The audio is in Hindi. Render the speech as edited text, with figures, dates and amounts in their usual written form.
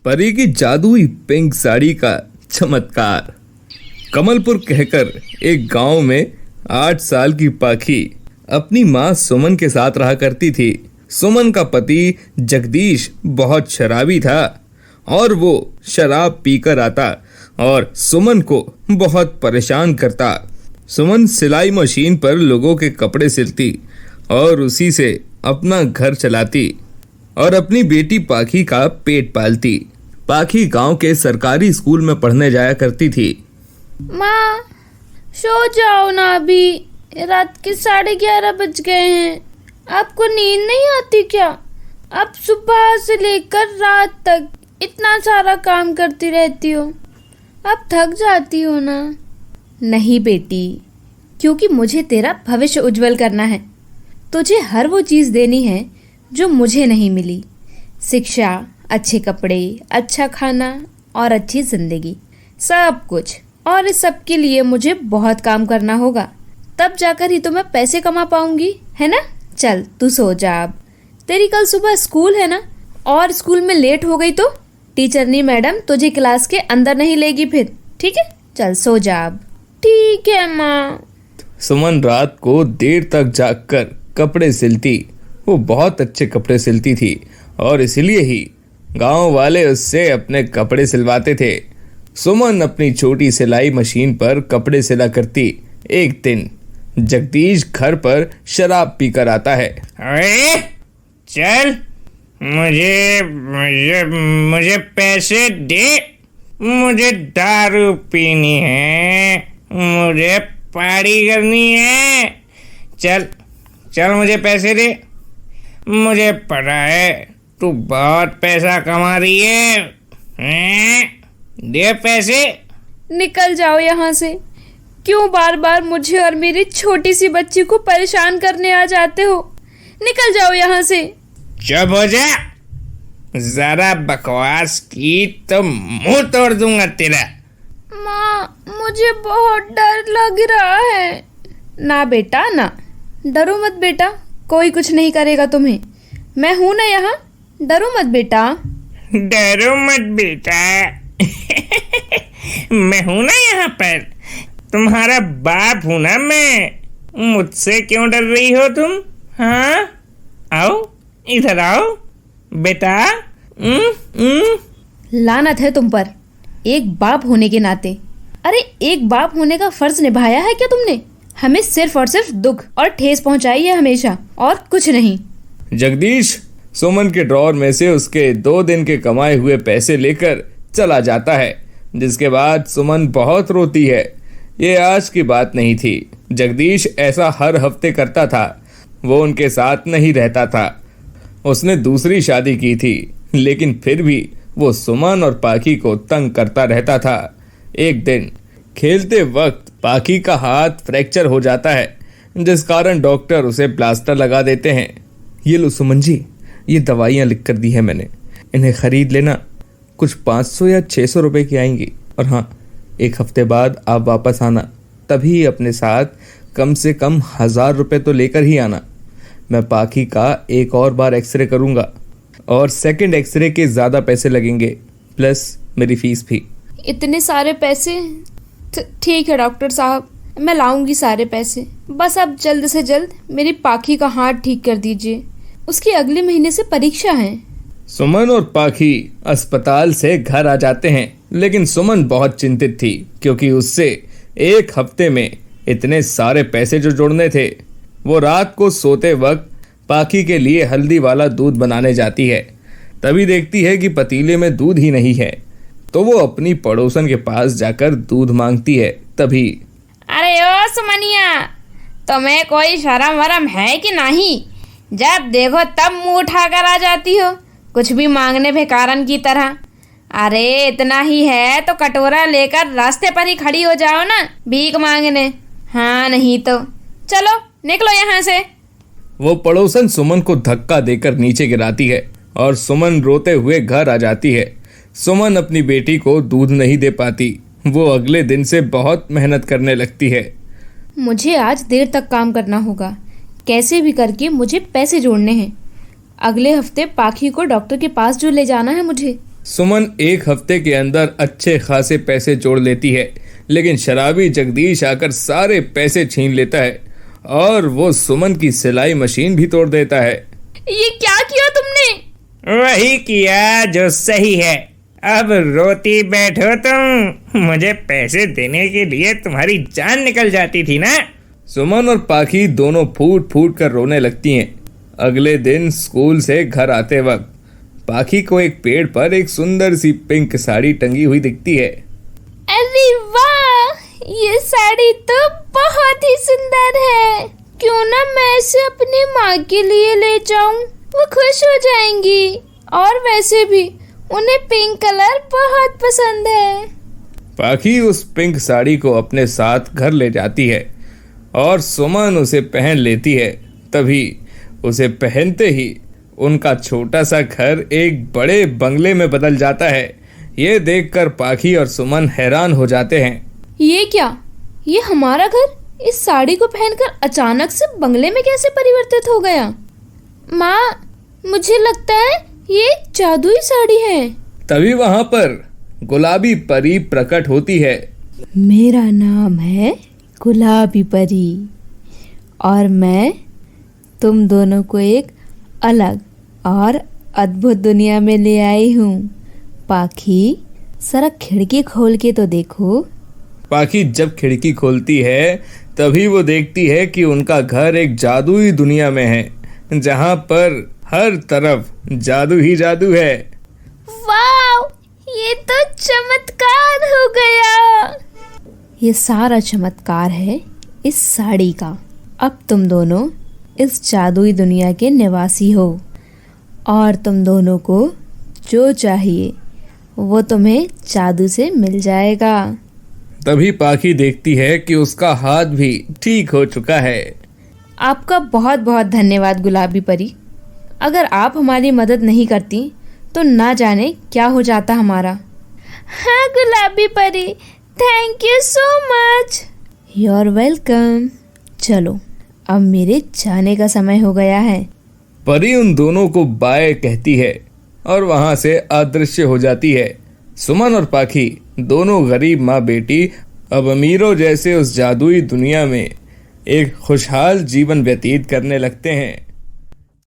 परी की जादुई पिंक साड़ी का चमत्कार। कमलपुर कहकर एक गांव में 8 साल की पाखी अपनी माँ सुमन के साथ रहा करती थी। सुमन का पति जगदीश बहुत शराबी था और वो शराब पीकर आता और सुमन को बहुत परेशान करता। सुमन सिलाई मशीन पर लोगों के कपड़े सिलती और उसी से अपना घर चलाती और अपनी बेटी पाखी का पेट पालती। पाखी गांव के सरकारी स्कूल में पढ़ने जाया करती थी। माँ, सो जाओ ना, अभी रात के 11:30 बज गए हैं। आपको नींद नहीं आती क्या? आप सुबह से लेकर रात तक इतना सारा काम करती रहती हो, आप थक जाती हो ना। नहीं बेटी, क्योंकि मुझे तेरा भविष्य उज्जवल करना है। तुझे हर वो चीज़ देनी है जो मुझे नहीं मिली। शिक्षा, अच्छे कपड़े, अच्छा खाना और अच्छी जिंदगी, सब कुछ। और इस सब के लिए मुझे बहुत काम करना होगा, तब जाकर ही तो मैं पैसे कमा पाऊंगी, है ना। चल तू सो जा अब। तेरी कल सुबह स्कूल है ना, और स्कूल में लेट हो गई तो टीचरनी मैडम तुझे क्लास के अंदर नहीं लेगी फिर, ठीक है। चल सो जा अब। ठीक है माँ। सुमन रात को देर तक जागकर कपड़े सिलती। वो बहुत अच्छे कपड़े सिलती थी और इसलिए ही गांव वाले उससे अपने कपड़े सिलवाते थे। सुमन अपनी छोटी सिलाई मशीन पर कपड़े सिला करती। एक दिन जगदीश घर पर शराब पीकर आता है। अरे चल, मुझे मुझे मुझे पैसे दे, मुझे दारू पीनी है, मुझे पार्टी करनी है। चल चल, मुझे पैसे दे। मुझे पता है तू बहुत पैसा कमा रही है, दे पैसे। निकल जाओ यहाँ से। क्यों बार बार मुझे और मेरी छोटी सी बच्ची को परेशान करने आ जाते हो? निकल जाओ यहाँ से। चुप हो जा, जरा बकवास की तो मुंह तोड़ दूंगा तेरा। माँ, मुझे बहुत डर लग रहा है। ना बेटा ना, डरो मत बेटा, कोई कुछ नहीं करेगा तुम्हें। मैं हूं ना यहाँ, डरो मत बेटा। डरो मत बेटा। मैं हूं ना यहाँ पर, तुम्हारा बाप हूं ना मैं। मुझसे क्यों डर रही हो तुम? हाँ, आओ इधर आओ बेटा। लानत है तुम पर, एक बाप होने के नाते। अरे एक बाप होने का फर्ज निभाया है क्या तुमने? हमें सिर्फ और सिर्फ दुख और ठेस पहुंचाई है हमेशा, और कुछ नहीं। जगदीश सुमन के ड्रॉर में से उसके 2 दिन के कमाए हुए पैसे लेकर चला जाता है, जिसके बाद सुमन बहुत रोती है। ये आज की बात नहीं थी। जगदीश ऐसा हर हफ्ते करता था। वो उनके साथ नहीं रहता था। उसने दूसरी शादी की थी, लेकिन फिर भी वो सुमन और पाखी को तंग करता रहता था। एक दिन खेलते वक्त पाखी का हाथ फ्रैक्चर हो जाता है, जिस कारण डॉक्टर उसे प्लास्टर लगा देते हैं। ये लो सुमन जी, ये दवाइयाँ लिख कर दी है मैंने, इन्हें खरीद लेना। कुछ 500 या 600 रुपए की आएंगी। और हाँ, 1 हफ्ते बाद आप वापस आना, तभी अपने साथ कम से कम 1000 रुपये तो लेकर ही आना। मैं पाखी का एक और बार एक्सरे करूँगा और सेकंड एक्सरे के ज़्यादा पैसे लगेंगे, प्लस मेरी फीस भी। इतने सारे पैसे? ठीक है डॉक्टर साहब, मैं लाऊंगी सारे पैसे। बस आप जल्द से जल्द मेरी पाखी का हाथ ठीक कर दीजिए, उसकी अगले महीने से परीक्षा है। सुमन और पाखी अस्पताल से घर आ जाते हैं, लेकिन सुमन बहुत चिंतित थी, क्योंकि उससे 1 हफ्ते में इतने सारे पैसे जो जोड़ने थे। वो रात को सोते वक्त पाखी के लिए हल्दी वाला दूध बनाने जाती है। तभी देखती है कि पतीले में दूध ही नहीं है, तो वो अपनी पड़ोसन के पास जाकर दूध मांगती है। तभी अरे ओ सुमनिया, तुम्हें कोई शर्म वरम है कि नहीं? जब देखो तब मुंह उठा कर आ जाती हो, कुछ भी मांगने भिखारन की तरह। अरे इतना ही है तो कटोरा लेकर रास्ते पर ही खड़ी हो जाओ ना, भीख मांगने। हाँ नहीं तो चलो निकलो यहाँ से। वो पड़ोसन सुमन को धक्का देकर नीचे गिराती है और सुमन रोते हुए घर आ जाती है। सुमन अपनी बेटी को दूध नहीं दे पाती। वो अगले दिन से बहुत मेहनत करने लगती है। मुझे आज देर तक काम करना होगा, कैसे भी करके मुझे पैसे जोड़ने हैं। अगले हफ्ते पाखी को डॉक्टर के पास जो ले जाना है मुझे, सुमन एक हफ्ते के अंदर अच्छे खासे पैसे जोड़ लेती है, लेकिन शराबी जगदीश आकर सारे पैसे छीन लेता है और वो सुमन की सिलाई मशीन भी तोड़ देता है। ये क्या किया तुमने? वही किया जो सही है। अब रोती बैठो तुम। मुझे पैसे देने के लिए तुम्हारी जान निकल जाती थी ना। सुमन और पाखी दोनों फूट फूट कर रोने लगती हैं। अगले दिन स्कूल से घर आते वक्त पाखी को एक पेड़ पर एक सुंदर सी पिंक साड़ी टंगी हुई दिखती है। अरे वाह, ये साड़ी तो बहुत ही सुंदर है। क्यों ना मैं इसे अपनी माँ के लिए ले जाऊं, वो खुश हो जाएंगी। और वैसे भी उन्हें पिंक कलर बहुत पसंद है। पाखी उस पिंक साड़ी को अपने साथ घर ले जाती है और सुमन उसे पहन लेती है। तभी उसे पहनते ही उनका छोटा सा घर एक बड़े बंगले में बदल जाता है। ये देखकर पाखी और सुमन हैरान हो जाते हैं। ये क्या? ये हमारा घर इस साड़ी को पहनकर अचानक से बंगले में कैसे परिवर्तित हो गया? माँ, मुझे लगता है ये जादुई साड़ी है। तभी वहां पर गुलाबी परी प्रकट होती है। मेरा नाम है गुलाबी परी और मैं तुम दोनों को एक अलग और अद्भुत दुनिया में ले आई हूँ। पाखी, जरा खिड़की खोल के तो देखो। पाखी जब खिड़की खोलती है तभी वो देखती है कि उनका घर एक जादुई दुनिया में है, जहाँ पर हर तरफ जादू ही जादू है। वाह, ये तो चमत्कार हो गया। ये सारा चमत्कार है इस साड़ी का। अब तुम दोनों इस जादुई दुनिया के निवासी हो और तुम दोनों को जो चाहिए वो तुम्हें जादू से मिल जाएगा। तभी पाखी देखती है कि उसका हाथ भी ठीक हो चुका है। आपका बहुत बहुत धन्यवाद गुलाबी परी। अगर आप हमारी मदद नहीं करती तो ना जाने क्या हो जाता हमारा। हाँ गुलाबी परी, thank you so much. You are welcome. चलो अब मेरे जाने का समय हो गया है। परी उन दोनों को बाय कहती है और वहां से अदृश्य हो जाती है। सुमन और पाखी दोनों गरीब माँ बेटी अब अमीरों जैसे उस जादुई दुनिया में एक खुशहाल जीवन व्यतीत करने लगते हैं।